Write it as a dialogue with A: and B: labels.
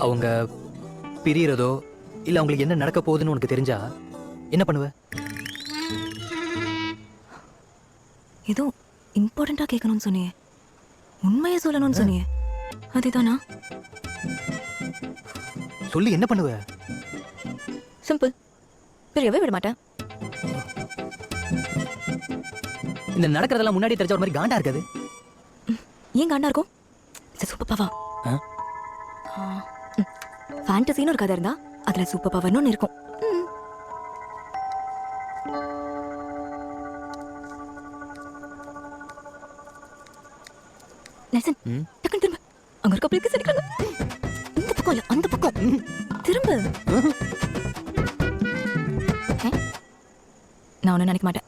A: அவங்க பிரியறதோ இல்ல அவங்களுக்கு என்ன நடக்க போகுதுன்னு உனக்கு தெரிஞ்சா என்ன பண்ணுவ?
B: ஏதோ இம்பார்ட்டண்டா கேட்கணும்னு சொன்னியே, உண்மையை சொல்லணும்னு சொன்னியே, அதுதானா?
A: சொல்லி என்ன பண்ணுவ?
B: சிம்பிள், பிரியவே விட மாட்டேன்.
A: இந்த நடக்கிறதெல்லாம் முன்னாடி தெரிஞ்ச ஒரு மாதிரி காண்டா இருக்காது?
B: ஏன் காண்டா இருக்கும்? Super power. ஃபேண்டசின்னு ஒரு கதை இருந்தா அதுல சூப்பர் பவர்னு ஒன்று இருக்கும். நெல்சன், டக்குனு திரும்ப. அங்க இருக்க பிள்ளைக்கு சரிக்கிறாங்க. இந்த பக்கம் இல்ல, அந்த பக்கம் திரும்ப. நான் ஒன்றும் நினைக்க மாட்டேன்.